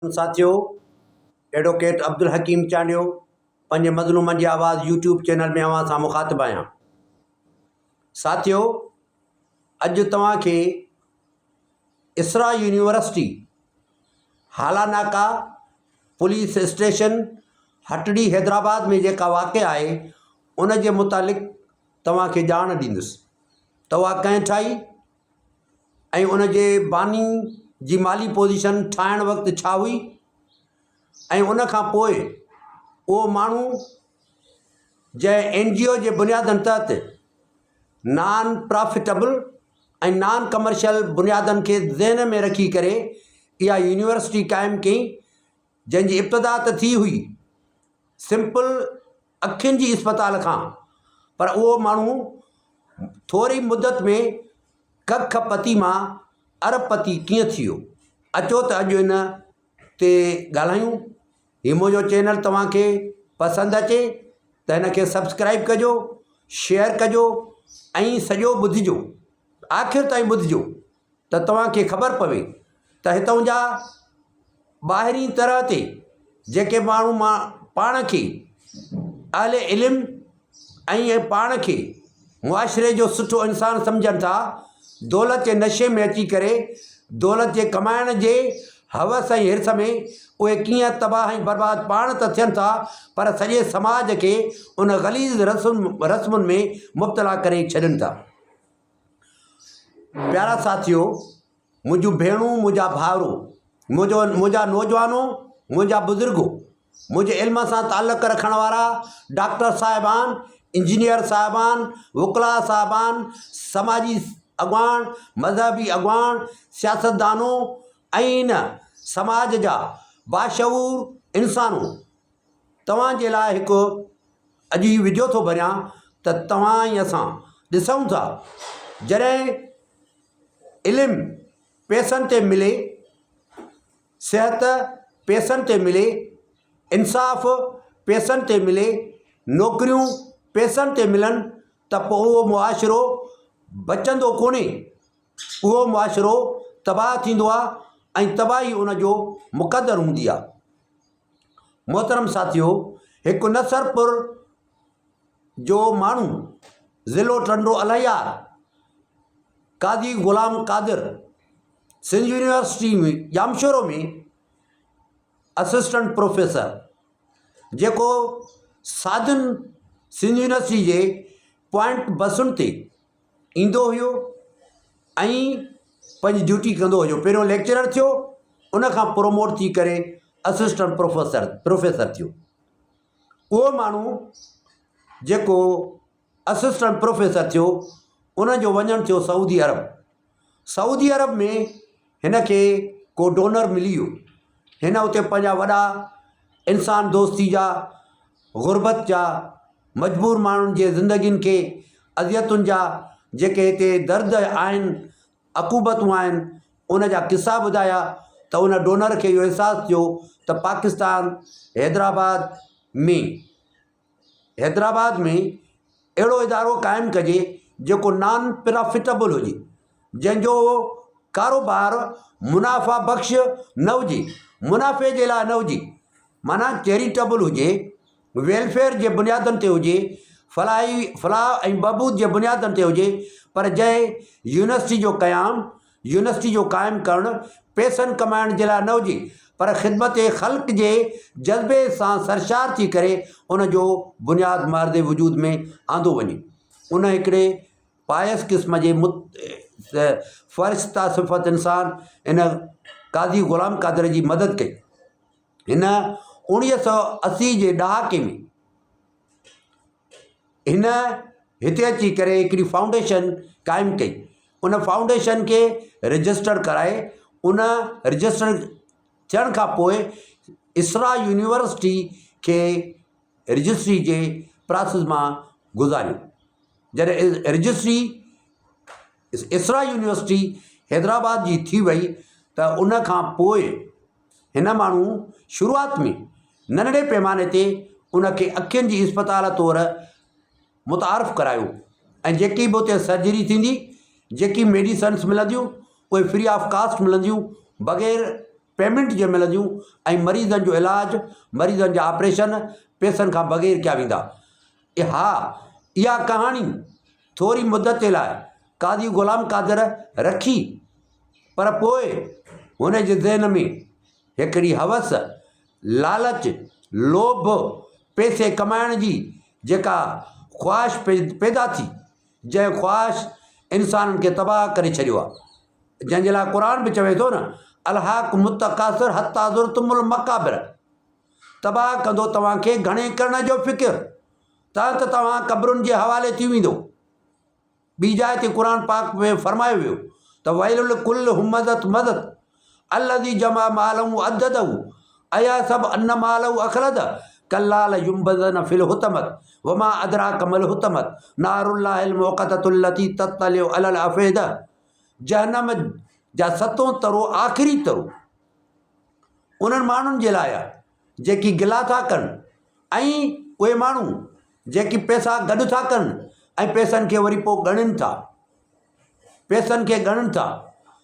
साथियों, एडवोकेट अब्दुल हकीम चांडियो पंहिंजे मज़लूमनि जी आवाज़ यूट्यूब चैनल में अवां सां मुखातिब आहियां। साथियों, अॼु तव्हांखे इसरा यूनिवर्सिटी हालानाका पुलिस स्टेशन हटड़ी हैदराबाद में जेका वाक़िआ आहे उन जे मुतालिक़ तव्हांखे ॼाण ॾींदुसि त उहा कंहिं ठाही ऐं उन जे बानी जी माली पोजीशन ठाहिण वक़्तु छा हुई ऐं उन खां पोइ उहो माण्हू जंहिं NGO जे बुनियादनि तहत नॉन प्रॉफिटेबल ऐं नॉन कमर्शियल बुनियादनि खे ज़हन में रखी करे इहा यूनिवर्सिटी क़ाइमु कई, जंहिंजी इब्तिदा त थी हुई सिंपल अखियुनि जी इस्पताल खां, पर उहो माण्हू थोरी मुदत में कखपति मां अरबपति कीअं थी वियो। अचो त अॼु इन ते ॻाल्हायूं। हीउ मुंहिंजो चैनल तव्हांखे पसंदि अचे त हिनखे सब्सक्राइब कजो, शेयर कजो ऐं सॼो ॿुधिजो, आख़िर ताईं ॿुधिजो त तव्हांखे ख़बर पवे त हितां जा ॿाहिरीं तरह ते जेके माण्हू पाण खे अहले इल्म ऐं पाण खे मुआशिरे जो सुठो इंसानु सम्झनि था, दौलत जे नशे में अची करे दौलत जे कमाइण जे हवस ऐं हिर्स में उहे कीअं तबाह ऐं बर्बाद पाण त थियनि था, पर सॼे समाज खे उन ग़लीज़ रस्मुनि में मुब्तला करे छॾनि था। प्यारा साथियो, मुंहिंजूं भेणूं, मुंहिंजा भाउरो, मुंहिंजा नौजवानो, मुंहिंजा बुज़ुर्गो, मुंहिंजे इल्म सां ताल्लुक़ रखण वारा डॉक्टर साहिबान, इंजीनियर साहिबान, वकला साहिबान, समाजी अॻवान, मज़हबी अॻवान, सियासतदानो ऐं इन समाज जा बाशऊर इंसानों, तव्हांजे लाइ हिकु अॼु ही विडियो थो भरियां त तव्हां ऐं असां ॾिसूं था जॾहिं इल्मु पैसनि ते मिले, सिहत पैसनि ते मिले, इंसाफ़ पैसनि ते मिले, नौकरियूं पैसनि ते मिलनि त पोइ उहो मुआशिरो बचंदो कोन्हे, उहो मुआशिरो तबाह थींदो आहे ऐं तबाही उनजो मुक़दर हूंदी आहे। मोहतरम साथियो, हिकु नसरपुर जो माण्हू ज़िलो टंडो अलियार काज़ी ग़ुलाम कादिर सिंध यूनिवर्सिटी में जामशोरो में असिस्टेंट प्रोफेसर, जेको साधन सिंध यूनिवर्सिटी जे पॉइंट बसुनि ते ईंदो हुयो ऐं पंहिंजी ड्यूटी कंदो हुयो। पहिरियों लेक्चरर थियो, उन खां प्रोमोट थी करे असिस्टेंट प्रोफेसर थियो। उहो माण्हू जेको असिस्टेंट प्रोफेसर थियो, उनजो वञणु थियो सऊदी अरब। सऊदी अरब में हिन खे को डोनर मिली वियो। हिन उते पंहिंजा वॾा इंसान दोस्ती जा, ग़ुरबत जा, मजबूर माण्हुनि जे ज़िंदगियुनि खे अज़ियतुनि जा जेके हिते दर्द आहिनि, अक़ूबतूं आहिनि, उन जा किस्सा ॿुधाया त उन डोनर खे इहो अहसासु थियो त पाकिस्तान हैदराबाद में अहिड़ो इदारो क़ाइमु कजे जेको नॉन प्रॉफिटेबल हुजे, जंहिंजो कारोबार मुनाफ़ा बख़्श न हुजे, मुनाफ़े जे लाइ न हुजे, माना चैरिटेबल हुजे, वेलफेयर जे बुनियादनि ते हुजे, फलाह ऐं बहबूद जे बुनियादनि ते हुजे, पर जंहिं यूनिवर्सिटी जो क़ाइमु करणु पैसनि कमाइण जे लाइ न हुजे, पर ख़िदमत ख़ल्क़ जे जज़्बे सां सरशार थी करे उनजो बुनियाद मर्द वजूद में आंदो वञे। उन हिकिड़े पायस क़िस्म जे फ़रिश्ता सिफ़त इंसान इन काज़ी ग़ुलाम कादिर जी मदद कई। हिन 1980 जे ॾहाके में हिन हिते अची करे हिकिड़ी फाउंडेशन क़ाइमु कई। उन फाउंडेशन खे रजिस्टर कराए, उन रजिस्टर थियण खां पोइ इसरा यूनिवर्सिटी खे रजिस्ट्री जे प्रोसेस मां गुज़ारियो। जॾहिं रजिस्ट्री इसरा यूनिवर्सिटी हैदराबाद जी थी वई त उन खां पोइ हिन माण्हू शुरूआत में नंढड़े पैमाने ते उनखे अखियुनि जी इस्पताल तौरु मुतारफ़ करायो ऐं जेकी बि उते सर्जरी थींदी, जेकी मेडिसन्स मिलंदियूं, उहे फ्री ऑफ कास्ट मिलंदियूं, बग़ैर पेमेंट जे मिलंदियूं ऐं मरीज़नि जो इलाजु मरीज़नि जा ऑपरेशन पैसनि खां बग़ैर कया वेंदा। हा, इहा कहाणी थोरी मुदत जे लाइ कादी ग़ुलाम क़ादिर रखी, पर पोइ हुन जे ज़हन में हिकिड़ी हवस, लालच, लोभ, पैसे कमाइण जी जेका ख़्वाहिश पैदा थी, जंहिं ख़्वाहिश इंसाननि खे तबाह करे छॾियो आहे, जंहिंजे लाइ क़ुर बि चवे थो न, अलहाक मुतकासिर हत्ता ज़ुर्तुमुल मक़ाबिर, तबाह कंदो तव्हांखे घणे करण जो फ़िकिर, त तव्हां क़बरुनि जे हवाले थी वेंदो। ॿी जाइ ते क़ुर पाक में फरमायो वियो त वैलुल कुल्ल हुमज़त मज़त अल्लज़ी जमा मालहू अददहू अयहसब अन्न मालहू अखलद कल्ला लयुंबज़न फिल हुतमत वमा अदराक मल हुतमत नारुल्लाहिल मुक़द्दतुल्लती तत्तलिउ अलल अफ़ीदा। जहन्नम जा सतों तरो आख़िरी तरो उन्हनि माण्हुनि जे लाइ आहे जेकी गिला था कनि, ऐं उहे माण्हू जेकी पैसा गॾु था कनि ऐं पैसनि खे वरी पोइ ॻणनि था, पैसनि खे ॻणनि था।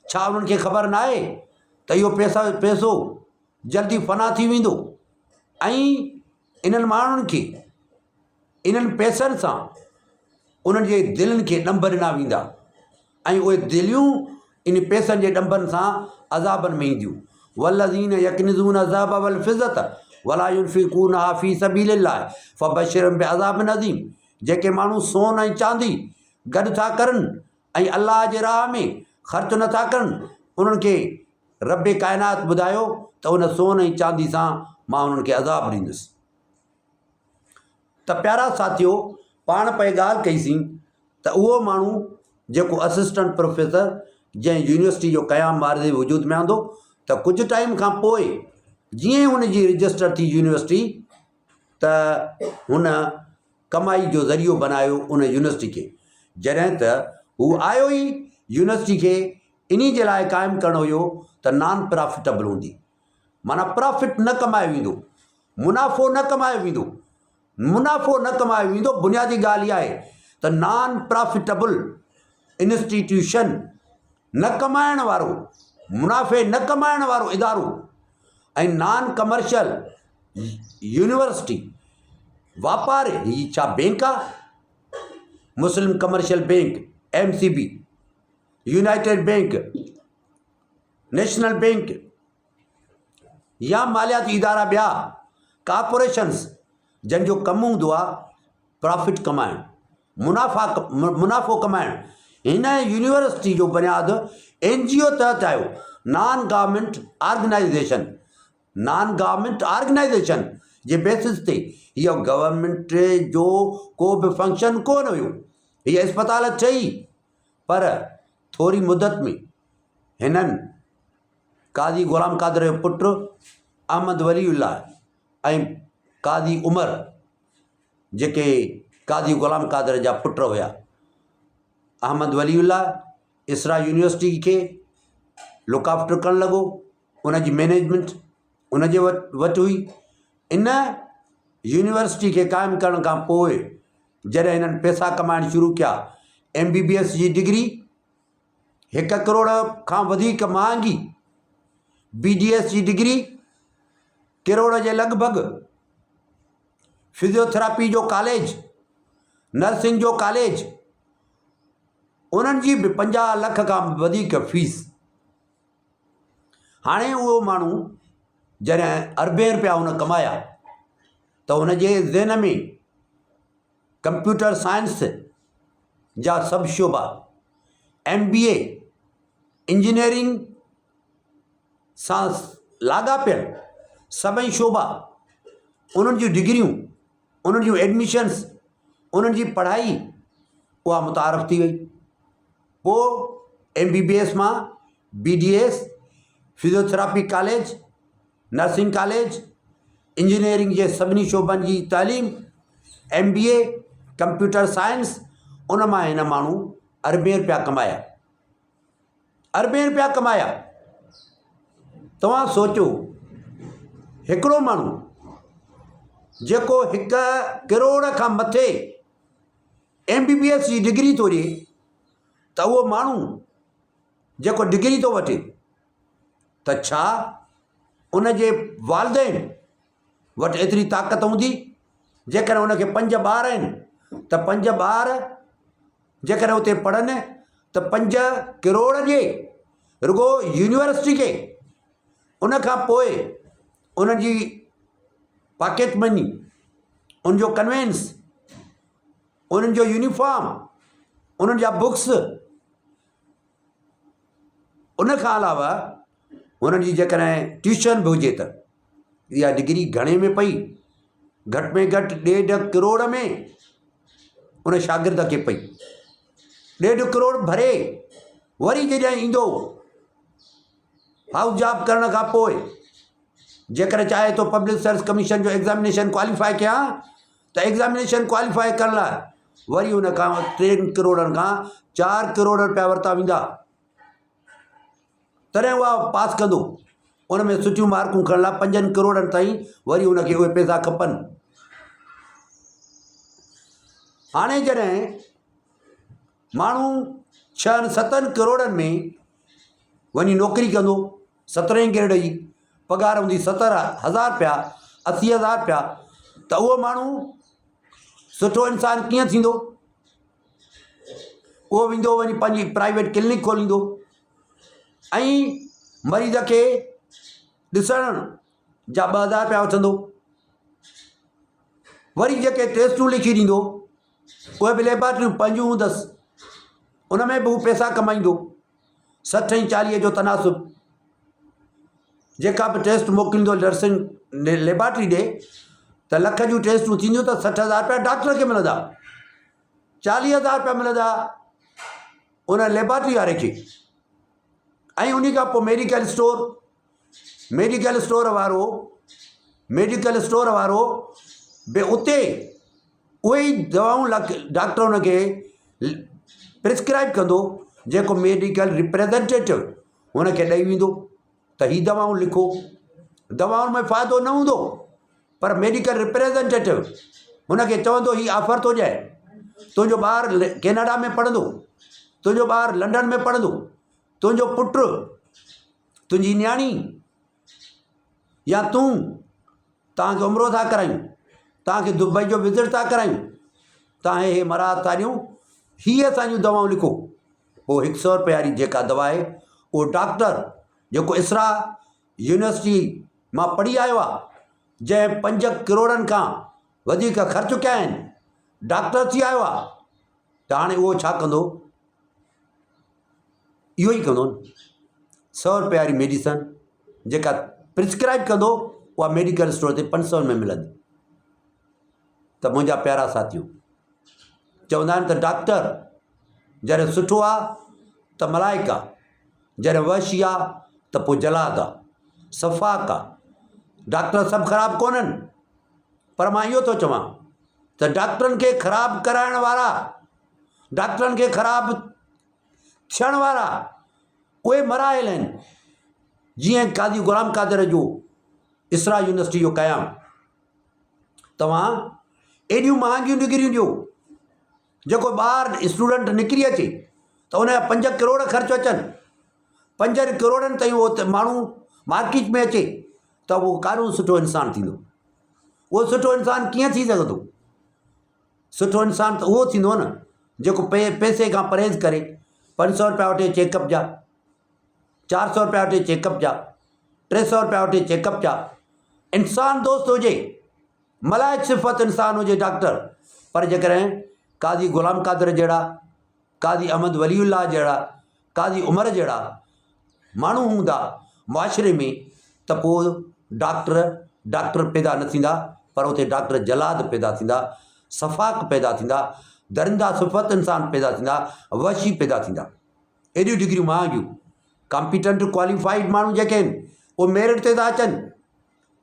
छा उन्हनि खे ख़बर न आहे त इहो पैसो जल्दी फ़ना थी वेंदो, ऐं इन्हनि माण्हुनि खे इन्हनि पैसनि सां उन्हनि जे दिलनि खे ॾंभ ॾिना वेंदा, ऐं उहे दिलियूं इन पैसनि जे ॾंभनि सां अज़ाबनि में ईंदियूं। वल्लज़ीन यकनिज़ून ज़हब वल फ़िज़्ज़त वला युनफ़िक़ूनहा फ़ी सबीलिल्लाह फ़बशिरहुम बिअज़ाबिन अज़ीम। जेके माण्हू सोन ऐं चांदी गॾु था करनि ऐं अल्लाह जे राह में ख़र्च नथा कनि, उन्हनि खे रब काइनात ॿुधायो त उन सोन ऐं चांदी सां मां उन्हनि खे अज़ाब ॾींदुसि। त प्यारा साथियो, पाण पए ॻाल्हि कईसीं त उहो माण्हू जेको असिस्टेंट प्रोफेसर जंहिं यूनिवर्सिटी जो क़याम मारदे वजूद में आंदो, त कुझु टाइम खां पोइ जीअं ई हुनजी रजिस्टर थी यूनिवर्सिटी, त हुन कमाई जो ज़रियो बनायो उन यूनिवर्सिटी खे। जॾहिं त हू आयो ई यूनिवर्सिटी खे इन जे लाइ क़ाइमु करणो हुयो त नॉन प्रॉफिटेबल हूंदी, माना प्रॉफिट न कमायो वेंदो, मुनाफ़ो न कमायो वेंदो। मुनाफ़ो न कमायो वेंदो, बुनियादी ॻाल्हि इहा आहे त नॉन प्रॉफिटेबल इंस्टीट्यूशन, न कमाइण वारो, मुनाफ़े न कमाइण वारो इदारो, ऐं नॉन कमर्शियल यूनिवर्सिटी, वापारु, ही छा बैंक आहे? Muslim commercial bank MCB, united bank, national bank, या मालियाती इदारा ॿिया कॉर्पोरेशन्स जंहिंजो कमु हूंदो आहे प्रॉफिट कमाइणु, मुनाफ़ो कमाइणु। हिन यूनिवर्सिटी जो बुनियादु NGO तहत आयो, non government organization. Non government organization जे बेसिस ते इहो गवर्नमेंट जो को बि फंक्शन कोन हुयो। हीअ अस्पताल चई, पर थोरी मुदत में हिननि कादी ग़ुलाम क़ादिर जो पुटु अहमद वलीउल्लाह ऐं कादी उमर, जेके कादी ग़ुलाम क़ादिर जा पुट हुया, अहमद वलीउल्लाह इसरा यूनिवर्सिटी खे लुक आफ्टर करणु लॻो, उनजी मैनेजमेंट उनजे वटि हुई। इन यूनिवर्सिटी खे क़ाइमु करण खां पोइ जॾहिं हिननि पैसा कमाइण शुरू कया, MBBS जी डिग्री 1 करोड़ खां वधीक महांगी, BDS जी डिग्री करोड़ जे लॻभॻि, फिजियोथेरेपी जो कॉलेज, नर्सिंग जो कॉलेज, उन्हनि जी बि 50 लख खां वधीक फीस। हाणे उहो माण्हू जॾहिं अरबे रुपया हुन कमाया, त हुनजे ज़हन में कंप्यूटर साइंस जा सभु शोबा, MBA, इंजीनियरिंग सां लाॻापियल सभई शोबा, उन्हनि जूं डिग्रियूं, उन्हनि जूं एडमिशन्स, उन्हनि जी पढ़ाई उहा मुतारफ़ थी वई। पोइ MBBS मां BDS, physiotherapy college, nursing college, engineering जे सभिनी शोबनि जी तालीम, MBA, कंप्यूटर साइंस, उन मां हिन माण्हू अरबे रुपया कमाया, अरबे रुपया कमाया। तव्हां सोचो, हिकिड़ो माण्हू जेको 1 करोड़ खां मथे MBBS जी डिग्री थो ॾिए, त उहो माण्हू जेको डिग्री थो वठे, त छा उन जे वालिदैन वटि एतिरी ताक़त हूंदी जेकॾहिं उनखे 5 ॿार आहिनि त 5 ॿार जेकॾहिं उते पढ़नि त 5 करोड़ जे रुगो यूनिवर्सिटी खे उनखां पोइ उन्हनि जी पॉकेट मनी, उनजो कन्वेंस, उन्हनि जो यूनिफॉर्म, उन्हनि जा बुक्स, उनखां अलावा उन्हनि जी जेकॾहिं ट्यूशन बि हुजे त इहा डिग्री घणे में पई, घटि में घटि 1.5 करोड़ में उन शागिर्द खे पई। 1.5 करोड़ भरे वरी जॾहिं ईंदो हाउस जॉब करण खां पोइ जेकॾहिं चाहे तो पब्लिक सर्विस कमीशन जो एग्ज़ामिनेशन क्वालिफाई कयां त एग्ज़ामिनेशन क्वालिफाई करण लाइ वरी उन खां 3 करोड़नि खां 4 करोड़ रुपया वरिता वेंदा, तॾहिं उहा पास कंदो। उन में सुठियूं मार्कूं खणण लाइ 5 करोड़नि ताईं वरी उनखे उहे पैसा खपनि। हाणे जॾहिं माण्हू 6-7 करोड़नि में वञी नौकिरी कंदो, 17 ग्रेड जी पघार हूंदी 70,000 रुपया, 80,000 रुपया, त उहो माण्हू सुठो इंसान कीअं थींदो? उहो वेंदो वञी पंहिंजी प्राइवेट क्लिनिक खोलींदो ऐं मरीज़ खे ॾिसण जा 2,000 रुपया वठंदो, वरी जेके टेस्टूं लिखी ॾींदो उहे बि लेबोरेटरियूं पंहिंजूं हूंदसि, उन में बि हू पैसा कमाईंदो। 60-40 जो तनासुब, जेका बि टेस्ट मोकिलींदो नर्सिंग लेबोरेटरी ॾे त लख जूं टेस्टूं थींदियूं त 60,000 रुपया डॉक्टर खे मिलंदा, 40,000 रुपया मिलंदा उन लेबोरेटरी वारे खे। ऐं उन खां पोइ मेडिकल स्टोर वारो बि उते उहे ई दवाऊं डॉक्टर हुनखे प्रिस्क्राइब कंदो जेको मेडिकल रिप्रेजेंटेटिव हुनखे ॾेई वेंदो त हीअ दवाऊं लिखो। दवाउनि में फ़ाइदो न हूंदो पर मेडिकल रिप्रेजेंटेटिव हुनखे चवंदो हीअ ऑफर थो ॾिए, तुंहिंजो ॿारु कैनेडा में पढ़ंदो, तुंहिंजो ॿारु लंडन में पढ़ंदो, तुंहिंजो पुटु, तुंहिंजी न्याणी या तूं, तव्हांखे उमिरो था करायूं, तव्हांखे दुबई जो विज़िट था करायूं, तव्हां हे मराद था ॾियूं, हीअ असांजूं दवाऊं लिखो। पोइ 100 रुपए वारी जेका दवा आहे उहो डॉक्टर जेको इसरा यूनिवर्सिटी मां पढ़ी आयो आहे, जंहिं 5 करोड़नि खां वधीक ख़र्च कया आहिनि, डॉक्टर थी आयो आहे, त हाणे उहो छा कंदो? इहो ई कंदो न। 100 रुपए वारी मेडिसन जेका प्रिस्क्राइब कंदो उहा मेडिकल स्टोर ते 500 में मिलंदी। त मुंहिंजा प्यारा साथियो, चवंदा आहिनि त डॉक्टर जॾहिं सुठो आहे त मलाइक आहे, जॾहिं वशी आहे त पोइ जलाद आहे, सफ़ाक आहे। डॉक्टर सभु ख़राबु कोन्हनि, पर मां इहो थो चवां त डॉक्टरनि खे ख़राबु कराइण वारा, डॉक्टरनि खे ख़राबु थियण वारा उहे मरायल आहिनि। जीअं काज़ी ग़ुलाम क़ादिर जो इसरा यूनिवर्सिटी जो क़याम, तव्हां एॾियूं महांगियूं डिग्रियूं ॾियो, जेको ॿारु स्टूडेंट निकिरी अचे त उनजा 5 करोड़ ख़र्चु अचनि, 5 करोड़नि ताईं उहो माण्हू मार्केट में अचे त उहो काॾो सुठो इंसानु थींदो। उहो सुठो इंसानु कीअं थी सघंदो? सुठो इंसानु त उहो थींदो न जेको पैसे खां परहेज़ करे 500 रुपया वठे चेकअप जा, 400 रुपया वठे चेकअप जा, 300 रुपया वठे चेकअप जा। इंसानु दोस्त हुजे, मलाइक सिफ़त इंसानु हुजे डॉक्टर, पर जेकॾहिं काज़ी ग़ुलाम क़ादिर जहिड़ा, काज़ी अहमद वलीउल्लाह जहिड़ा, काज़ी उमर जहिड़ा माण्हू हूंदा मुआशिरे में त पोइ डॉक्टर पैदा न थींदा, पर उते डॉक्टर जलाद पैदा थींदा, सफ़ाक पैदा थींदा, दरिंदा सिफ़त इंसान पैदा थींदा, वशी पैदा थींदा। एॾियूं डिग्रियूं महांगियूं, कॉम्पिटेंट क्वालिफाइड माण्हू जेके आहिनि उहे मेरिट ते था अचनि,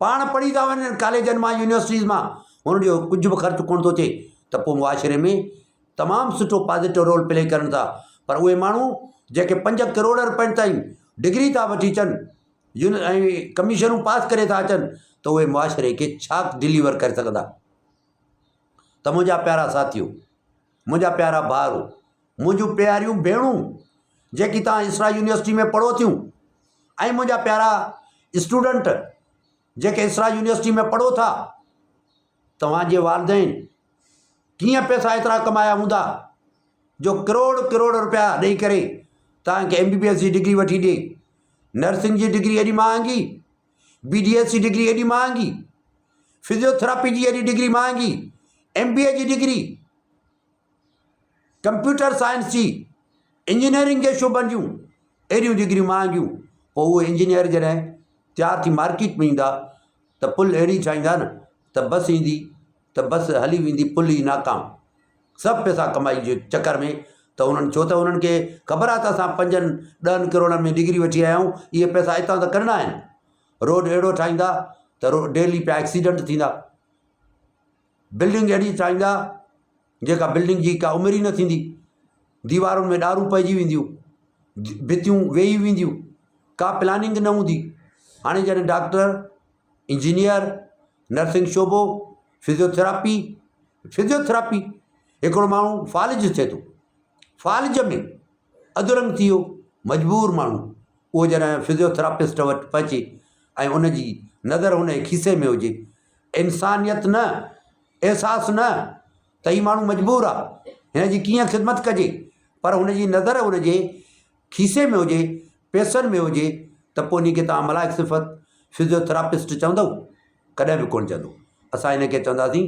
पाण पढ़ी था वञनि कॉलेजनि मां, यूनिवर्सिटीज़ मां, हुन जो कुझु बि ख़र्चु कोन थो थिए, त पोइ मुआशिरे में तमामु सुठो पॉज़िटिव रोल प्ले करनि था। पर उहे माण्हू जेके 5 करोड़ रुपयनि ताईं डिग्री था वठी अचनि ऐं कमीशनूं पास करे था अचनि, त उहे मुआशिरे खे छा डिलीवर करे सघंदा? त मुंहिंजा प्यारा साथियो, मुंहिंजा प्यारा भाउरो, मुंहिंजूं प्यारियूं भेणूं जेकी तव्हां इसरा यूनिवर्सिटी में पढ़ो थियूं, ऐं मुंहिंजा प्यारा स्टूडेंट जेके इसरा यूनिवर्सिटी में पढ़ो था, तव्हांजे वालिदैन कीअं पैसा एतिरा कमाया हूंदा जो करोड़ करोड़ रुपया ॾेई करे तव्हांखे MBBS जी डिग्री वठी ॾिए, नर्सिंग जी डिग्री एॾी महांगी, BDS जी डिग्री एॾी महांगी, फिजियोथेरेपी जी एॾी डिग्री महांगी, MBA जी डिग्री, कंप्यूटर साइंस जी, इंजीनियरिंग जे शोबनि जूं अहिड़ियूं डिग्रियूं महांगियूं। पोइ उहे इंजीनियर जॾहिं तयारु थी मार्केट में ईंदा त पुल अहिड़ी ठाहींदा न त बस ईंदी त बस हली वेंदी, पुल ई नाकाम, सभु पैसा कमाई जे चकर में। त उन्हनि छो त उन्हनि खे ख़बर आहे त असां 5-10 करोड़नि में डिग्री वठी आया आहियूं, इहे पैसा हितां त कढणा आहिनि। रोड अहिड़ो ठाहींदा त डेली पिया एक्सीडेंट थींदा, बिल्डिंग अहिड़ी ठाहींदा जेका बिल्डिंग जी का उमिरि ई न थींदी, दीवारुनि में ॾारूं पइजी वेंदियूं, भितियूं वेही वेंदियूं, का प्लानिंग न हूंदी। हाणे जॾहिं doctor, engineer, nursing Shobo, physiotherapy हिकिड़ो माण्हू फालिज थिए थो, फालिज में अधु रंग थी वियो, मजबूर माण्हू, उहो जॾहिं फिजियोथेरेपिस्ट वटि पहुचे ऐं उनजी नज़र हुन जे खीसे में हुजे, इंसानियत न, अहसासु न त हीउ माण्हू मजबूर आहे, हिन जी कीअं ख़िदमत कजे, पर हुनजी नज़र हुनजे खीसे में हुजे, पैसनि में हुजे, त पोइ इन खे तव्हां मलाइक सिफ़त फिजियोथेरेपिस्ट चवंदव? कॾहिं बि कोन चवंदो। असां हिन खे चवंदासीं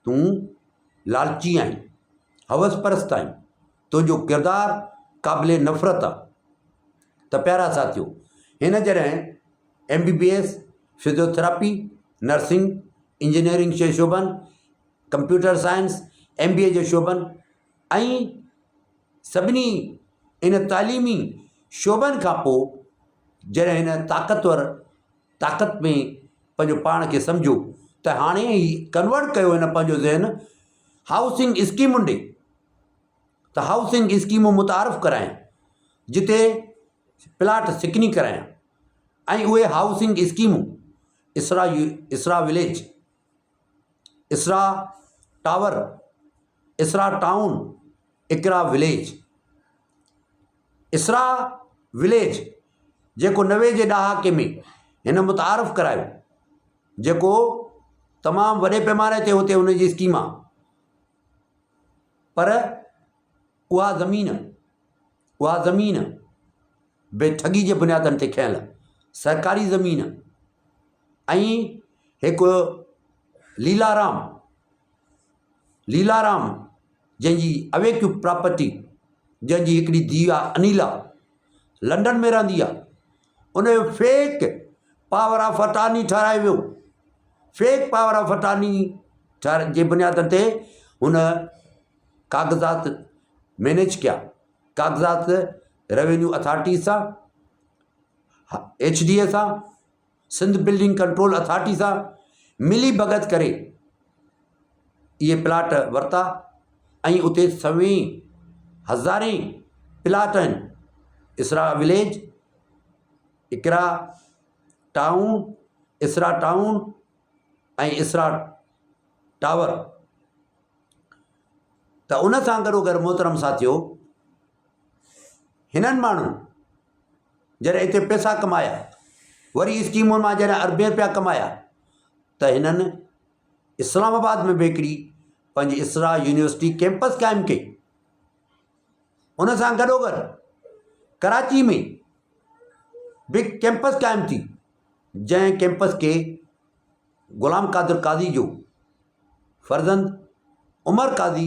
तूं लालची आहीं, हवस परस्त आहीं, तुंहिंजो किरदारु क़ाबिले नफ़रत आहे। त प्यारा साथियो, हिन जॾहिं MBBS, फिजियोथेरेपी, नर्सिंग, इंजीनियरिंग जे शोबनि, कंप्यूटर साइंस, MBA जे शोबनि ऐं सभिनी इन तालीमी शोबनि खां पोइ जॾहिं हिन ताक़त में पंहिंजो पाण खे सम्झो त हाणे ई कन्वर्ट कयो हिन पंहिंजो ज़हन हाउसिंग स्कीमुनि ॾे, त हाउसिंग स्कीमूं मुतारिफ़ कराइनि, जिते प्लाट सिकनी कराइनि, ऐं उहे हाउसिंग स्कीमूं इसरा विलेज, इसरा टावर, इसरा टाउन, इकरा विलेज। इसरा विलेज जेको 90 जे ॾहाके में हिन मुतारिफ़ करायो, जेको तमामु वॾे पैमाने ते हुते हुनजी स्कीम आहे, पर उहा ज़मीन बेठगी जे बुनियादनि ते खयल सरकारी ज़मीन, ऐं हिकु लीलाराम जंहिंजी अवेक्यू प्रॉपर्टी, जंहिंजी हिकिड़ी धीउ आहे अनिला, लंडन में रहंदी आहे, उनजो फेक पावर ऑफ अटॉर्नी ठारायो वियो, फेक पावर ऑफ अटॉर्नी जे बुनियादनि ते हुन कागज़ात मैनेज किया, कागज़ात रेवेन्यू अथॉरिटी सां, HDA सां, सिंध बिल्डिंग कंट्रोल अथॉरिटी सां मिली भगत करे इहे प्लाट वरिता, ऐं उते 100,000 प्लाट आहिनि। इसरा विलेज, इकरा टाउन, इसरा टाउन ऐं इसरा टावर। त उन सां गॾोगॾु मोहतरम साथियो, हिननि माण्हुनि जॾहिं हिते पैसा कमाया, वरी स्कीमुनि मां जॾहिं अरबे रुपया कमाया, त हिननि इस्लामाबाद में बि हिकिड़ी पंहिंजी इसरा यूनिवर्सिटी कैंपस क़ाइमु कई। उन सां गॾोगॾु कराची में बि कैंपस क़ाइमु थी, जंहिं कैंपस खे ग़ुलाम क़ादिर क़ाज़ी जो फर्ज़ंद उमर क़ाज़ी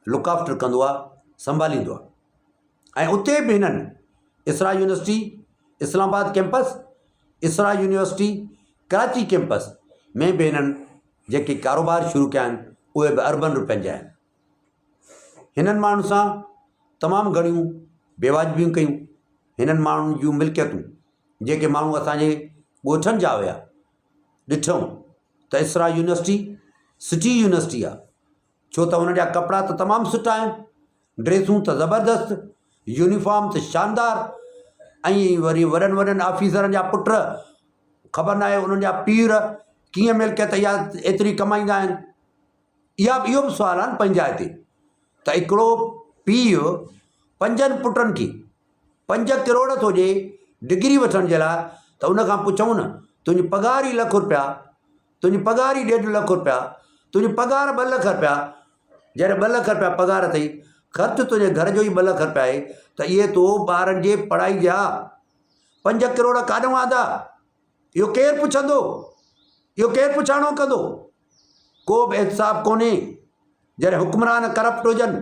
लुक आफ्टर कंदो आहे, संभालींदो आहे। ऐं उते बि हिननि इसरा यूनिवर्सिटी इस्लामाबाद कैंपस, इसरा यूनिवर्सिटी कराची कैंपस में बि हिननि जेके कारोबार शुरू कया आहिनि उहे बि अरबनि रुपयनि जा आहिनि। हिननि माण्हुनि सां तमामु घणियूं बेवाजिबियूं कयूं। हिननि माण्हुनि जूं मिल्कियतूं जेके माण्हू असांजे ॻोठनि जा हुया, ॾिठूं त इसरा यूनिवर्सिटी सुठी यूनिवर्सिटी आहे, छो त हुन जा कपिड़ा त तमामु सुठा आहिनि, ड्रेसूं त ज़बरदस्त, यूनिफॉर्म त शानदार, ऐं वरी वॾनि वॾनि ऑफिसरनि जा पुट, ख़बर न आहे उन्हनि जा पीर कीअं मिल्कियत इहा एतिरी कमाईंदा आहिनि। इहो बि सुवाल आहे न पंहिंजा हिते, त हिकिड़ो पीउ 5 पुटनि खे 5 करोड़ थो ॾिए डिग्री वठण जे लाइ, त उन खां पुछूं न तुंहिंजी पघार ई ₹1 रुपया, तुंहिंजी पघार ई ₹1.5 लख रुपया, तुंहिंजी पघार ₹2 लख रुपया। जॾहिं ₹2 लख रुपया पघार अथई, ख़र्चु तुंहिंजे घर जो ई ₹2 लख रुपया आहे, त इहे तो ॿारनि जे पढ़ाई जा 5 करोड़ काॾों आंदा? इहो केरु पुछंदो? इहो केरु पुछाणो कंदो? को बि एहतिसाब कोन्हे। जॾहिं हुक्मरान करप्ट हुजनि,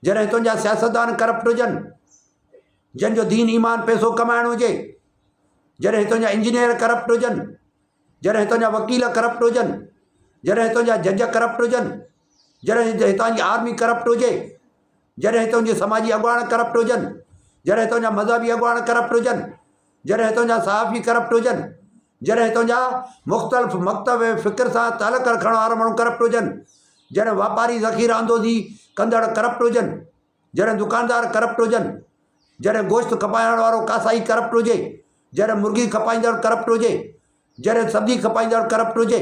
जॾहिं तुंहिंजा सियासतदान करप्ट हुजनि, जंहिंजो दीन ईमान पैसो कमाइणो हुजे, जॾहिं तुंहिंजा इंजीनियर करप्ट हुजनि, जॾहिं तुंहिंजा वकील करप्ट हुजनि, जॾहिं तुंहिंजा जज करप्ट हुजनि, जॾहिं हितां जी आर्मी करप्ट हुजे, जॾहिं तुंहिंजे समाजी अॻुवाण करप्ट हुजनि, जॾहिं तुंहिंजा मज़हबी अॻुवाण करप्ट हुजनि, जॾहिं तुंहिंजा सहाफ़ी करप्ट हुजनि, जॾहिं तुंहिंजा मुख़्तलिफ़ मकतब ऐं फ़िक्र सां तालुक़ रखण वारा माण्हू करप्ट हुजनि, जॾहिं वापारी ज़ख़ीरा अंदोज़ी कंदड़ करप्ट हुजनि, जॾहिं दुकानदार करप्ट हुजनि, जॾहिं गोश्त खपाइण वारो कासाई करप्ट हुजे, जॾहिं मुर्गी खपाईंदड़ करप्ट हुजे, जॾहिं सब्जी खपाईंदड़ करप्ट हुजे,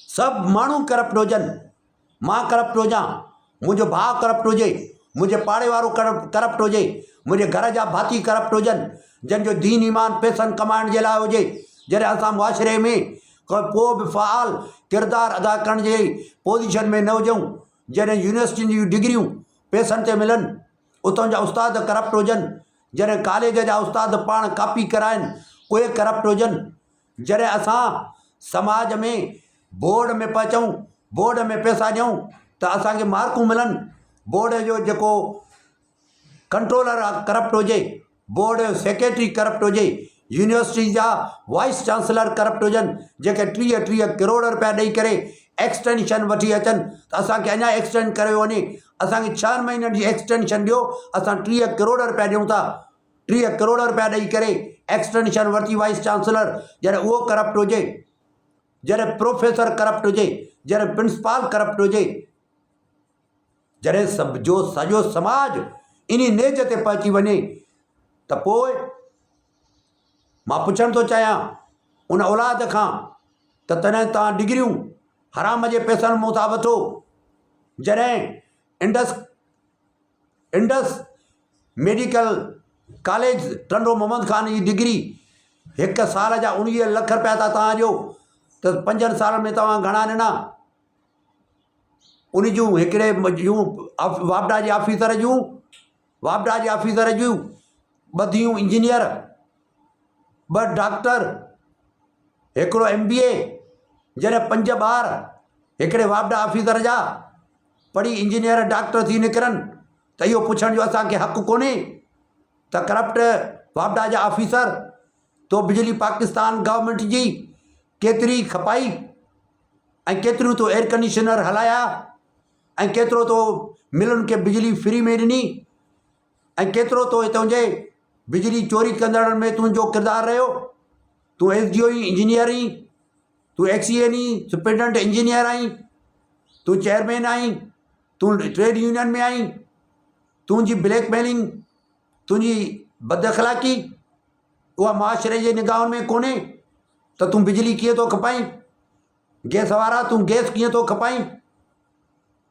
सभु माण्हू करप्ट हुजनि, मां करप्ट हुजां, मुंहिंजो भाउ करप्ट हुजे, मुंहिंजे पाड़े वारो करप्ट हुजे, मुंहिंजे घर जा भाती करप्ट हुजनि, जंहिंजो दीन ईमान पैसनि कमाइण जे लाइ हुजे, जॾहिं असां मुआशिरे में को बि फ़ाल किरदारु अदा करण जे पोज़ीशन में न हुजूं, जॾहिं यूनिवर्सिटियुनि जूं डिग्रियूं पैसनि ते मिलनि, उतां जा उस्ताद करप्ट हुजनि, जॾहिं कॉलेज जा उस्ताद पाण कॉपी कराइनि, उहे करप्ट हुजनि, जॾहिं असां समाज में बोर्ड में पहुचूं, बोर्ड में पैसा ॾियूं त असांखे मार्कूं मिलनि, बोर्ड जो जेको कंट्रोलर आहे करप्ट हुजे, बोर्ड जो सेक्रेटरी करप्ट हुजे, यूनिवर्सिटी जा वाइस चांसलर करप्ट हुजनि, जेके 30 करोड़ रुपया ॾेई करे एक्सटेंशन वठी अचनि, त असांखे अञा एक्सटेंड करे वञे, असांखे 6 महीननि जी एक्सटेंशन ॾियो, असां 30 करोड़ रुपया ॾियूं था, 30 करोड़ रुपया ॾेई करे एक्सटेंशन वरिती वाइस चांसलर, जॾहिं उहो करप्ट हुजे, जॾहिं प्रोफेसर करप्ट हुजे, जॾहिं प्रिंसिपाल करप्ट हुजे, जॾहिं सॼो समाज इन नेज ते पहुची वञे, त पोइ मां पुछणु थो चाहियां उन औलाद खां त तॾहिं तव्हां डिग्रियूं हराम जे पैसनि मूं था वठो, जॾहिं इंडस मेडिकल कॉलेज टंडो मोहम्मद ख़ान जी डिग्री 1 साल जा 19 लख रुपया था तव्हां ॾियो, त 5 सालनि में तव्हां घणा ॾिना? उन जूं हिकिड़े जूं वापडा जे ऑफिसर जूं 2 धीअरूं इंजीनियर, 2 डॉक्टर, हिकिड़ो MBA, जॾहिं 5 ॿार हिकिड़े वापडा ऑफिसर जा पढ़ी इंजीनियर डॉक्टर थी निकिरनि, त इहो पुछण जो असांखे हक़ु कोन्हे त करप्ट वापडा जा ऑफिसर तो बिजली पाकिस्तान गवर्नमेंट जी केतिरी खपाई ऐं केतिरियूं तो एयर कंडीशनर हलाया ऐं केतिरो तो मिलुनि खे बिजली फ्री में ॾिनी ऐं केतिरो तो तुंहिंजे बिजली चोरी कंदड़नि में तुंहिंजो किरदारु रहियो। तूं SDO इंजीनियर आहीं, तूं XEN सुपरिटेंडेंट इंजीनियर आहीं, तूं चेयरमैन आहीं, तूं ट्रेड यूनियन में आहीं, तुंहिंजी ब्लैकमेलिंग, तुंहिंजी बदअख़लाक़ी उहा मुआशिरे जे निगाहुनि में कोन्हे, त तूं बिजली कीअं थो खपाईं? गैस वारा तूं गैस कीअं थो खपाईं?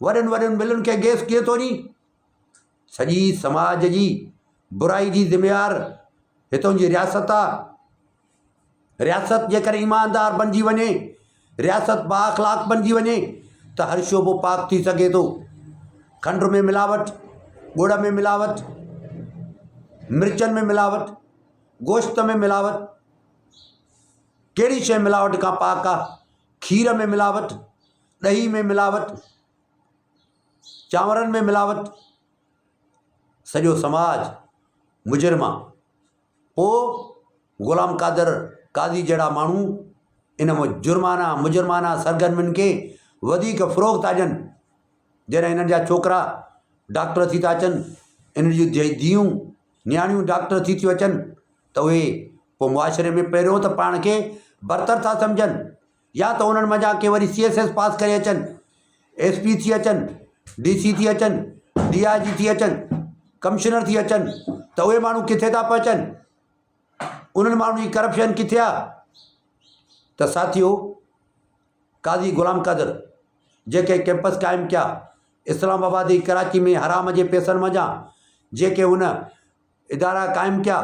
वॾनि मिलुनि खे गैस कीअं थो ॾीं? सॼी समाज जी बुराई जी ज़िम्मेवार हितां जी रियासत आहे। रियासत जेकर ईमानदार बणिजी वञे, रियासत बाअख़लाक़ बणिजी वञे, त हर शोबो पाक थी सघे थो। खंड में मिलावट, गुड़ में मिलावट, मिर्चनि में मिलावट, गोश्त में मिलावट, कहिड़ी शइ मिलावट खां पाक आहे? खीर में मिलावट, ॾही में मिलावट, चांवरनि में मिलावट, सॼो समाज मुजरिम आहे। पोइ ग़ुलाम कादर काज़ी जहिड़ा माण्हू इन मुजरिमाना सरगर्मियुनि खे वधीक फ़रोग़ था ॾियनि। जॾहिं हिननि जा छोकिरा डॉक्टर थी था अचनि, इन जूं धीअरूं नियाणियूं डॉक्टर थी थियूं अचनि, त उहे पोइ मुआशिरे में पहिरियों त पाण खे बरतर था सम्झनि, या त उन्हनि मज़ा के वरी CSS पास करे अचनि, SP थी अचनि, DC थी अचनि, DIG थी अचनि, कमिश्नर थी अचनि, त उहे माण्हू किथे था पहुचनि? उन्हनि माण्हुनि जी करप्शन किथे आहे? त साथियो, काज़ी ग़ुलाम कादर जेके कैंपस क़ाइमु कया इस्लामाबाद ऐं कराची में हराम जे पैसनि मज़ा, जेके हुन इदारा क़ाइमु कया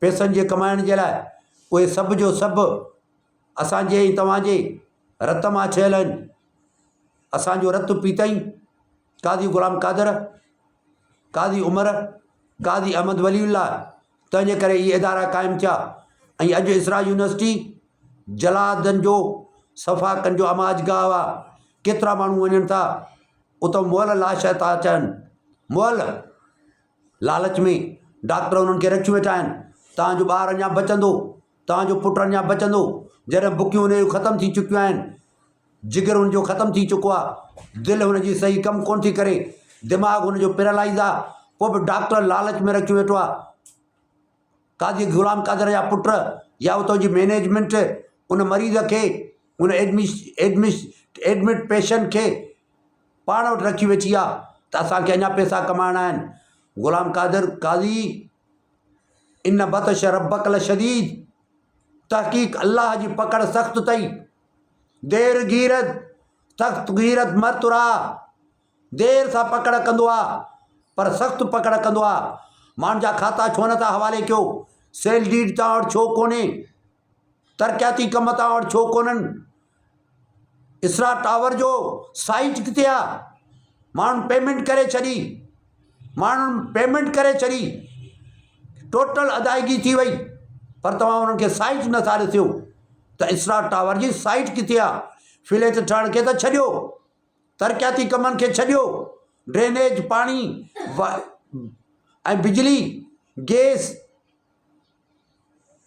पैसनि जे कमाइण जे लाइ, उहे सभु जो सभु असांजे ऐं तव्हांजे रत मां ठहियल आहिनि। असांजो रतु पीतई काज़ी ग़ुलाम क़ादिर, काज़ी उमर, काज़ी अहमद वलीउल्ला। तंहिंजे करे इहे इदारा क़ाइमु थिया ऐं अॼु इसरा यूनिवर्सिटी जलादनि जो सफ़ा कनि जो अमाजगाह आहे। केतिरा माण्हू वञनि था, उतां मुअल लाश था अचनि, मुअल लालच में डॉक्टर उन्हनि खे रखी वेठा आहिनि। तव्हांजो ॿारु अञा बचंदो, तव्हांजो पुटु अञा बचंदो, जॾहिं बुकियूं हुन जूं ख़तमु थी चुकियूं आहिनि, जिगर हुनजो ख़तमु थी चुको आहे, दिलि हुनजी सही कमु कोन थी करे, दिमाग़ु हुनजो पैरालाइज़ आहे, पोइ बि डॉक्टर लालच में रखी वेठो आहे। काज़ी ग़ुलाम क़ादिर जा पुट या उतां जी मैनेजमेंट उन मरीज़ खे, उन एडमिट पेशेंट खे पाण वटि रखी वेठी आहे त असांखे अञा पैसा कमाइणा आहिनि। ग़ुलाम क़ादिर काज़ी इन बतश रब्बक लशदीद, तहक़ीक़ अल्लाह जी पकड़ सख़्तु अथई। देर गीरत सख़्तु गीरत मरतुरा, देर सां पकड़ कंदो आहे पर सख़्तु पकड़ कंदो आहे। माण्हुनि जा खाता छो नथा हवाले कयो? सेल डीड तव्हां वटि छो कोन्हे? तरक़ियाती कम तव्हां वटि छो कोन्हनि? इसरा टावर जो साइट किथे आहे? माण्हुनि पेमेंट करे छॾी, माण्हुनि पेमेंट करे छॾी, टोटल अदायगी थी वई, पर तव्हां उन्हनि खे साइट नथा ॾिसियो त इसरा टावर जी साइट किथे आहे? फ्लैट ठहण खे त छॾियो, तरक़ियाती कमनि खे छॾियो, ड्रेनेज पाणी ऐं बिजली, गैस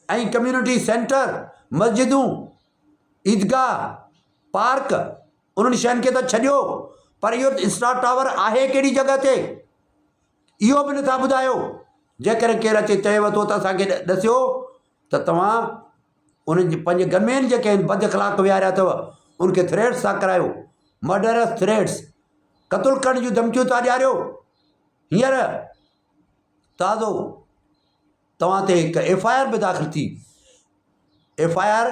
ऐं कम्यूनिटी सेंटर, मस्जिदूं, ईदगाह, पार्क, उन्हनि शयुनि खे त छॾियो, पर इहो इसरा टावर आहे कहिड़ी जॻह ते इहो बि नथा ॿुधायो। जेकॾहिं केरु अचे चएव थो त असांखे ॾसियो त तव्हां उन्हनि जे पंहिंजे गनमेन जेके आहिनि बद अख़लाक़ विहारिया अथव उनखे थ्रेड्स था करायो, मर्डरस थ्रेड्स, क़तलु करण जूं धमकियूं था ॾियारियो। हींअर ताज़ो तव्हां ते हिकु FIR बि दाख़िल थी, FIR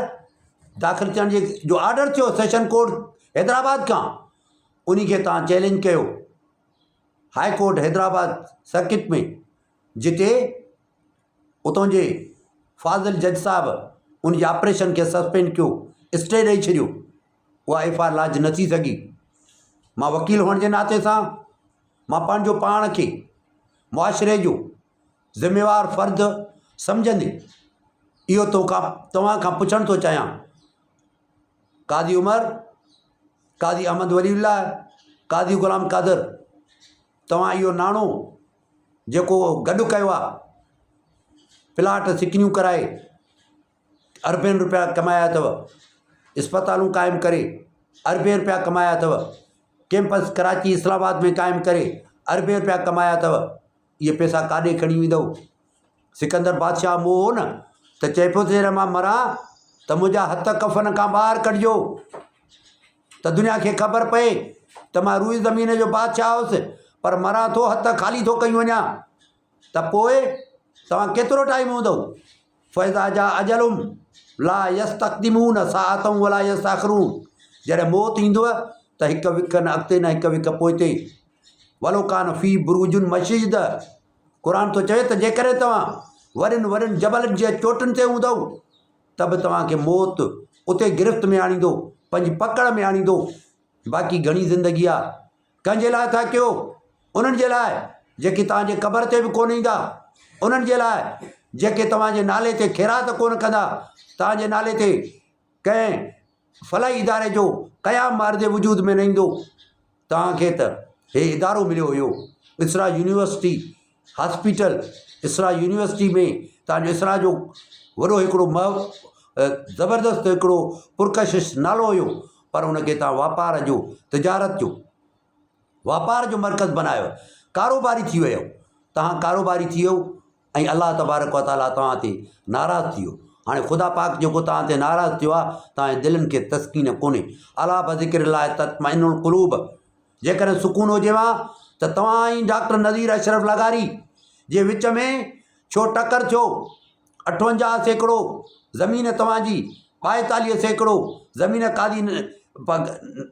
दाख़िल थियण जो ऑर्डर थियो सेशन कोर्ट हैदराबाद खां, उन खे तव्हां चैलेंज कयो हाई कोर्ट हैदराबाद सर्किट में, जिते उतां जे फाज़िल जज साहब उन जे ऑपरेशन खे सस्पेंड कयो, स्टे ॾेई छॾियो, उहा FIR लाज न थी सघी। मां वकील हुअण जे नाते सां मां पंहिंजो पाण खे मुआशिरे जो ज़िम्मेवार फ़र्द सम्झंदे इहो तव्हां खां पुछणु थो चाहियां, काज़ी उमर, काज़ी अहमद वलीउल्ला, काज़ी ग़ुलाम क़ादिर, तव्हां इहो नाणो जेको गॾु कयो आहे, प्लाट सिकनियूं कराए अरबनि रुपया कमाया अथव, इस्पतालूं क़ाइमु करे अरबे रुपया कमाया अथव, कैंपस कराची इस्लामाबाद में क़ाइमु करे अरबे रुपया कमाया अथव, इहे पैसा काॾे खणी वेंदव? सिकंदर बादशाह मोह हो न त चए पियो जॾहिं मां मरां त मुंहिंजा हथ कफ़न खां ॿाहिरि कढिजो त दुनिया खे ख़बर पए त मां रूई ज़मीन जो बादशाह हुउसि, पर मरां थो हथ ख़ाली थो कयूं वञा, त पोइ तव्हां केतिरो टाइम हूंदव? फ़ैज़ा जा अजलुम ला यस्तक़दिमून साअतम वला यस्तअख़िरून, जॾहिं मौत ईंदव त हिकु विक न अॻिते न हिकु विक पोइते। वलो कान फ़ी बुरूजुन मशीद, क़ुर थो चवे त जेकॾहिं तव्हां वॾनि वॾनि जबलनि जे चोटुनि ते हूंदव त बि तव्हांखे मौत उते गिरफ़्त में आणींदो, पंहिंजी पकड़ में आणींदो। बाक़ी घणी ज़िंदगी आहे, कंहिंजे लाइ था कयो? उन्हनि जे लाइ जेके तव्हांजे क़बर ते बि कोन ईंदा, उन्हनि जे लाइ जेके तव्हांजे नाले ते ख़ैरात कोन कंदा, तव्हांजे नाले ते कंहिं फलाही इदारे जो क़याम अर्ज़ वजूद में न ईंदो। तव्हांखे त हे इदारो मिलियो हुयो, इसरा यूनिवर्सिटी हॉस्पिटल, इसरा यूनिवर्सिटी में तव्हांजो इसरा जो वॾो हिकिड़ो ज़बरदस्त हिकिड़ो पुरकशिश नालो हुयो, पर उनखे तव्हां वापार जो, तिजारत जो, वापार जो मर्कज़ बनायो, कारोबारी थी वियो। तव्हां कारोबारी थी वियो ऐं अल्लाह तबारक व तआला तव्हां ते नाराज़ थी वियो। हाणे ख़ुदा पाक जेको तव्हां ते नाराज़ थियो आहे, तव्हांजे दिलनि खे तस्कीन कोन्हे। अला बज़िक्रिल्लाह तत्मइनुल क़ुलूब, जेकॾहिं सुकून हुजेव त तव्हां ई डॉक्टर नज़ीर अशरफ लगारी जे विच में छो टकर थियो? 58% ज़मीन तव्हांजी, 42% ज़मीन कादी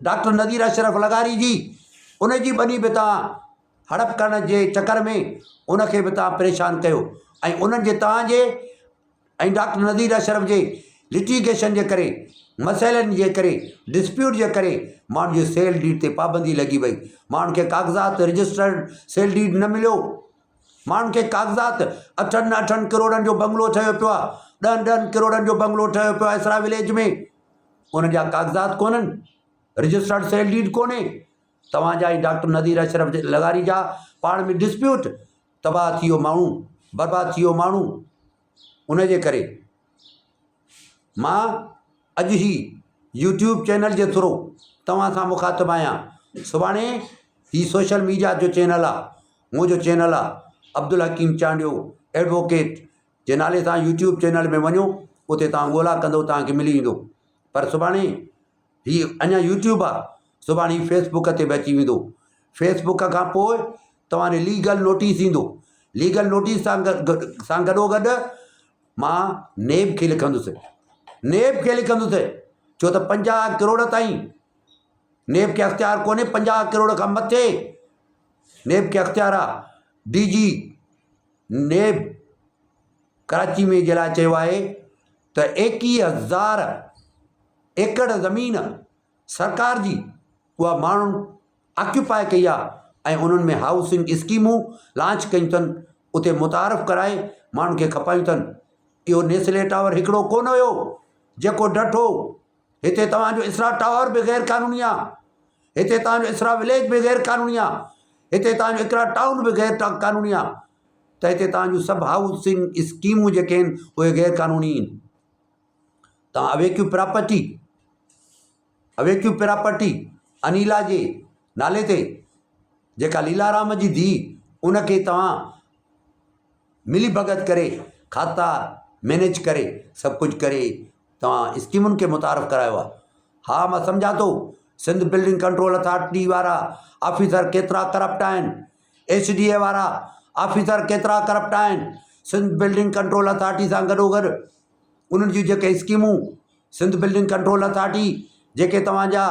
डॉक्टर नज़ीर अशरफ लगारी जी, उनजी बनी बि तव्हां हड़प करण जे चकर में उनखे बि तव्हां परेशान कयो ऐं उन्हनि जे तव्हांजे ऐं डॉक्टर नज़ीर अशरफ जे लिटिगेशन जे करे, मसइलनि जे करे, डिस्प्यूट जे करे माण्हुनि जे सेल डीड ते पाबंदी लॻी वई। माण्हुनि खे काग़ज़ात रजिस्टर्ड सेल डीड न मिलियो। माण्हुनि खे काग़ज़ात 8 करोड़नि जो बंगलो ठहियो पियो आहे, 10 करोड़नि जो बंगलो ठहियो पियो आहे इसरा विलेज में, उन जा काग़ज़ात कोन्हनि, रजिस्टर्ड सेल डीड कोन्हे। तव्हांजा ई डॉक्टर नज़ीर अशरफ जे लगारी जा पाण में डिस्प्यूट, तबाह थी वियो माण्हू, बर्बाद थी वियो माण्हू। उन जे करे मां अॼु ई यूट्यूब चैनल जे थ्रू तव्हां सां मुखातिब आहियां। सुभाणे ही सोशल मीडिया जो चैनल आहे, मुंहिंजो चैनल आहे अब्दुल हकीम चांडियो एडवोकेट जे नाले सां यूट्यूब चैनल में वञो, उते तव्हां ॻोल्हा कंदो तव्हांखे मिली वेंदो। पर सुभाणे हीअ अञा यूट्यूब आहे, सुभाणे ही फेसबुक ते बि अची वेंदो। फेसबुक खां पोइ तव्हांखे लीगल नोटिस ईंदो। लीगल नोटिस सां गॾोगॾु मां नेब खे लिखंदुसि, नेब खे लिखंदुसि, छो त 50 करोड़ ताईं नेब खे अख़्तियार कोन्हे। 50 करोड़ खां मथे नेब खे अख़्तियार आहे। DG नेब कराची में जे लाइ चयो आहे त 21,000 एकड़ ज़मीन सरकार जी उहा माण्हुनि ऑक्यूपाए कई आहे ऐं उन्हनि में हाउसिंग स्कीमूं लॉन्च कयूं अथनि, उते मुतारफ़ कराए माण्हुनि खे खपायूं अथनि। इहो नेस्ले टावर हिकिड़ो कोन हुयो जेको डठो। हिते तव्हांजो इसरा टावर बि गैर क़ानूनी आहे, हिते तव्हांजो इसरा विलेज बि गैर क़ानूनी आहे, हिते तव्हांजो इकरा टाउन बि गैर क़ानूनी आहे। त हिते तव्हांजूं सभु हाउसिंग स्कीमूं जेके आहिनि उहे गैर क़ानूनी आहिनि। तव्हां अवेक्यू प्रॉपर्टी अनिला जे नाले ते जेका लीलाराम जी धीउ उनखे तव्हां मिली भगत करे खाता मैनेज करे सभु कुझु करे तव्हां स्कीमुनि खे मुतारफ़ करायो आहे। हा, मां सम्झां थो सिंध बिल्डिंग कंट्रोल अथॉरिटी वारा ऑफिसर केतिरा करप्ट आहिनि, HDA वारा ऑफिसर केतिरा करप्ट आहिनि। सिंध बिल्डिंग कंट्रोल अथॉरिटी सां गॾोगॾु उन्हनि जूं जेके स्कीमूं, सिंध बिल्डिंग कंट्रोल अथॉरिटी जेके तव्हांजा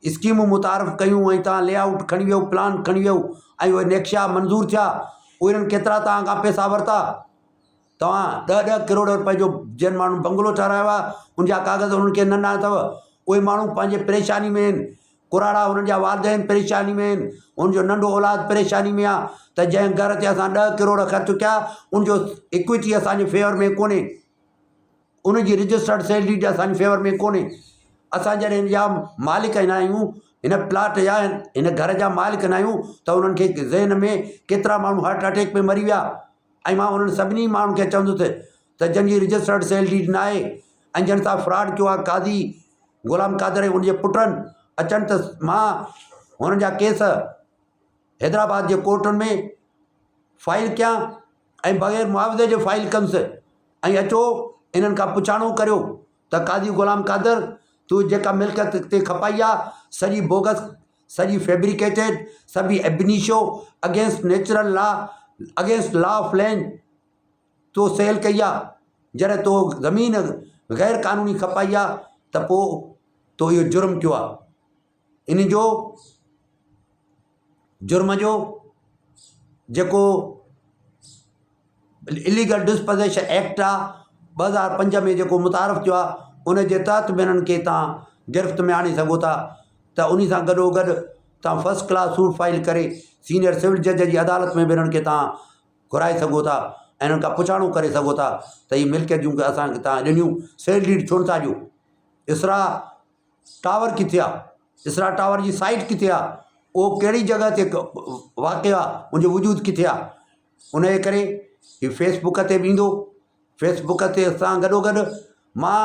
स्कीमूं मुतारफ़ कयूं ऐं तव्हां लेआउट खणी वियो, प्लान खणी वियो ऐं उहे नेक्शा मंज़ूर थिया, उन्हनि केतिरा तव्हां खां पैसा वरिता। तव्हां 10 करोड़ रुपए जो जिन माण्हू बंगलो ठारायो आहे उनजा कागज़ उन्हनि खे न अथव। उहे माण्हू पंहिंजे परेशानी में आहिनि, कुराड़ा उन्हनि जा वालदेन परेशानी में आहिनि, उनजो नंढो औलाद परेशानी में आहे। त जंहिं घर ते असां 10 करोड़ ख़र्चु कया उनजो इक्विटी असांजे फेवर में कोन्हे, उनजी रजिस्टर्ड सेल डीड असांजे फेवर में कोन्हे। असां जॾहिं हिन जा मालिक न आहियूं, हिन प्लाट जा हिन घर जा मालिक न आहियूं, त उन्हनि खे ज़हन में केतिरा माण्हू हार्ट अटैक में मरी विया। ऐं मां उन्हनि सभिनी माण्हुनि खे चवंदुसि त जंहिंजी रजिस्टर्ड सेल डीड न आहे ऐं जंहिं सां फ्रॉड कयो आहे, कादी ग़ुलाम कादर ऐं उनजे पुटनि अचनि त मां हुननि जा केस हैदराबाद जे कोर्टुनि में फाइल कयां ऐं बग़ैर मुआवज़े जो फाइल कंदुसि ऐं अचो इन्हनि खां पुछाणो करियो त कादी ग़ुलाम कादर तूं जेका मिल्कियत ते खपाई आहे सॼी बोगस, सॼी फैब्रिकेटेड, सभी ab initio against natural law, against law of land तो सेल कई आहे। जॾहिं तो ज़मीन गैर क़ानूनी खपाई आहे त पोइ तो इहो जुर्म कयो आहे। इन जो जुर्म जो जेको इलीगल डिस्पोजेशन एक्ट आहे 2005 में जेको मुतारफ़ थियो आहे, उन जे तहत बि हिननि खे तव्हां गिरफ़्त में आणे सघो था। त उन सां गॾोगॾु तव्हां फर्स्ट क्लास सूट फाइल करे सीनियर सिविल जज जी अदालत में बि हिननि खे तव्हां घुराए सघो था ऐं हिननि खां पुछाणो करे सघो था त हीअ मिल्कियत जूं असांखे तव्हां ॾिनियूं सेल डीड छो नथा ॾियो। इसरा टावर किथे आहे, इसरा टावर जी साइट किथे आहे, उहो कहिड़ी जॻह ते वाक़ियो आहे, उनजो वजूद किथे आहे। उन जे करे हीउ फेसबुक ते बि ईंदो। फेसबुक ते सां गॾोगॾु मां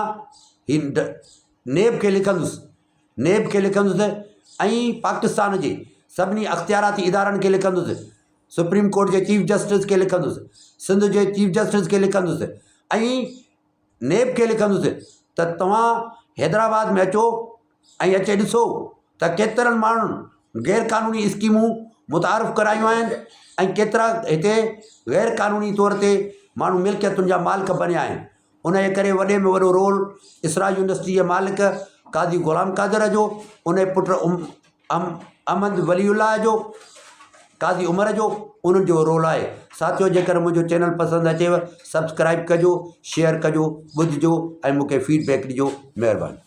ही नेब खे लिखंदुसि, नेब खे लिखंदुसि ऐं पाकिस्तान जे सभिनी अख़्तियाराती इदारनि खे लिखंदुसि, सुप्रीम कोर्ट जे चीफ जस्टिस खे लिखंदुसि, सिंध जे चीफ जस्टिस खे लिखंदुसि ऐं नेब खे लिखंदुसि त तव्हां हैदराबाद में अचो ऐं अचे ॾिसो त केतिरनि माण्हुनि गैर क़ानूनी स्कीमूं मुतारफ़ करायूं आहिनि ऐं केतिरा हिते गैर क़ानूनी तौर ते माण्हू मिल्कियतुनि जा मालिक बणिया आहिनि। उन जे करे वॾे में वॾो रोल इसरा यूनिवर्सिटी जे मालिक कादी ग़ुलाम कादर जो, उन जे पुटु अहमद वलीउल्लाह जो, कादी उमर जो, उन्हनि जो रोल आहे। साथियो, जेकर मुंहिंजो चैनल पसंदि अचेव सब्सक्राइब कजो, शेयर कजो, ॿुधिजो ऐं मूंखे फीडबैक ॾिजो। महिरबानी।